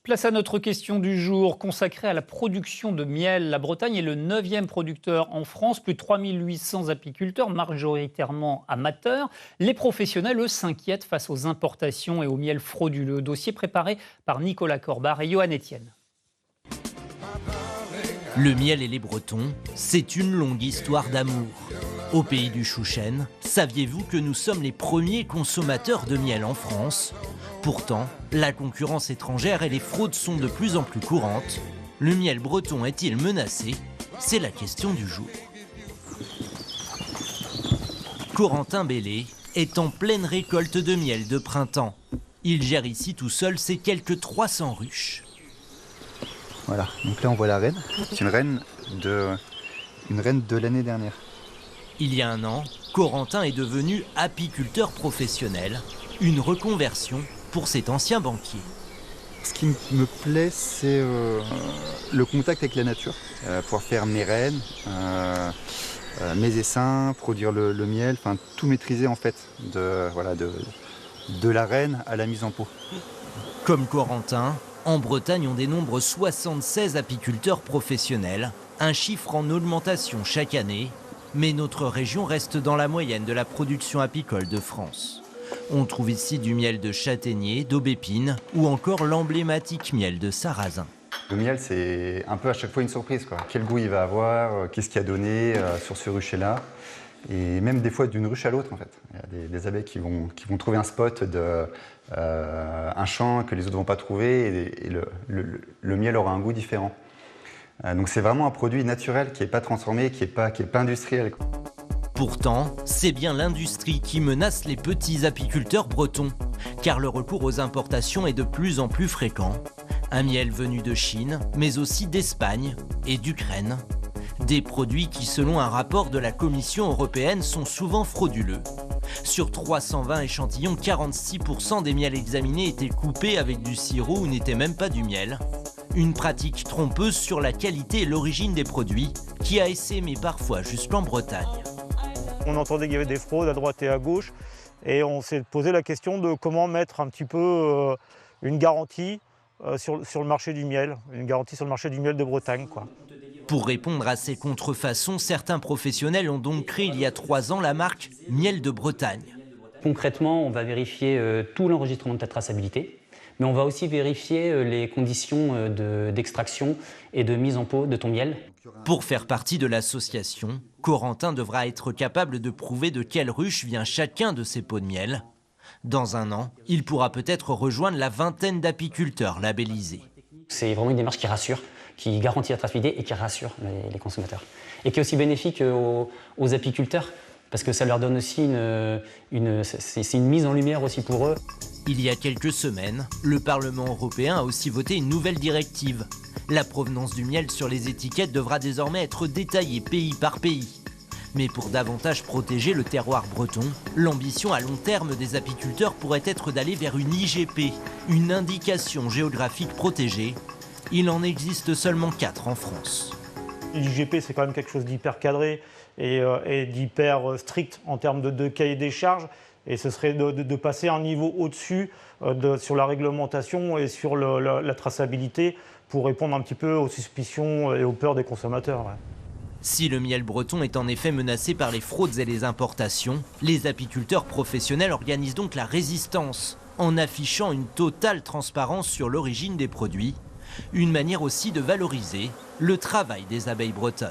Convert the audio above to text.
Place à notre question du jour, consacrée à la production de miel. La Bretagne est le 9e producteur en France, plus de 3800 apiculteurs, majoritairement amateurs. Les professionnels, eux, s'inquiètent face aux importations et au miel frauduleux. Dossier préparé par Nicolas Corbar et Johan Etienne. Le miel et les Bretons, c'est une longue histoire d'amour. Au pays du Chouchen, saviez-vous que nous sommes les premiers consommateurs de miel en France ? Pourtant, la concurrence étrangère et les fraudes sont de plus en plus courantes. Le miel breton est-il menacé ? C'est la question du jour. Corentin Bellé est en pleine récolte de miel de printemps. Il gère ici tout seul ses quelques 300 ruches. Voilà, donc là on voit la reine. C'est une reine de l'année dernière. Il y a un an, Corentin est devenu apiculteur professionnel, une reconversion pour cet ancien banquier. Ce qui me plaît, c'est le contact avec la nature. Pouvoir faire mes reines, mes essaims, produire le miel, enfin tout maîtriser en fait, de la reine à la mise en pot. Comme Corentin, en Bretagne, on dénombre 76 apiculteurs professionnels, un chiffre en augmentation chaque année, mais notre région reste dans la moyenne de la production apicole de France. On trouve ici du miel de châtaignier, d'aubépine ou encore l'emblématique miel de sarrasin. Le miel, c'est un peu à chaque fois une surprise, quoi. Quel goût il va avoir, qu'est-ce qu'il a donné sur ce rucher-là. Et même des fois d'une ruche à l'autre, en fait. Il y a des abeilles qui vont trouver un spot, un champ que les autres ne vont pas trouver, et le miel aura un goût différent. Donc c'est vraiment un produit naturel qui n'est pas transformé, qui n'est pas industriel. Pourtant, c'est bien l'industrie qui menace les petits apiculteurs bretons, car le recours aux importations est de plus en plus fréquent. Un miel venu de Chine, mais aussi d'Espagne et d'Ukraine. Des produits qui, selon un rapport de la Commission européenne, sont souvent frauduleux. Sur 320 échantillons, 46% des miels examinés étaient coupés avec du sirop ou n'étaient même pas du miel. Une pratique trompeuse sur la qualité et l'origine des produits qui a essaimé parfois jusqu'en Bretagne. On entendait qu'il y avait des fraudes à droite et à gauche et on s'est posé la question de comment mettre un petit peu une garantie sur le marché du miel, une garantie sur le marché du miel de Bretagne, quoi. Pour répondre à ces contrefaçons, certains professionnels ont donc créé il y a 3 ans la marque Miel de Bretagne. Concrètement, on va vérifier tout l'enregistrement de ta traçabilité, mais on va aussi vérifier les conditions d'extraction et de mise en pot de ton miel. Pour faire partie de l'association, Corentin devra être capable de prouver de quelle ruche vient chacun de ces pots de miel. Dans un an, il pourra peut-être rejoindre la vingtaine d'apiculteurs labellisés. C'est vraiment une démarche qui rassure, qui garantit la traçabilité et qui rassure les consommateurs. Et qui est aussi bénéfique aux apiculteurs, parce que ça leur donne aussi c'est une mise en lumière aussi pour eux. Il y a quelques semaines, le Parlement européen a aussi voté une nouvelle directive. La provenance du miel sur les étiquettes devra désormais être détaillée pays par pays. Mais pour davantage protéger le terroir breton, l'ambition à long terme des apiculteurs pourrait être d'aller vers une IGP, une indication géographique protégée. Il en existe seulement 4 en France. L'IGP, c'est quand même quelque chose d'hyper cadré et d'hyper strict en termes de cahier des charges. Et ce serait de passer un niveau au-dessus sur la réglementation et sur la traçabilité pour répondre un petit peu aux suspicions et aux peurs des consommateurs. Ouais. Si le miel breton est en effet menacé par les fraudes et les importations, les apiculteurs professionnels organisent donc la résistance en affichant une totale transparence sur l'origine des produits, une manière aussi de valoriser le travail des abeilles bretonnes.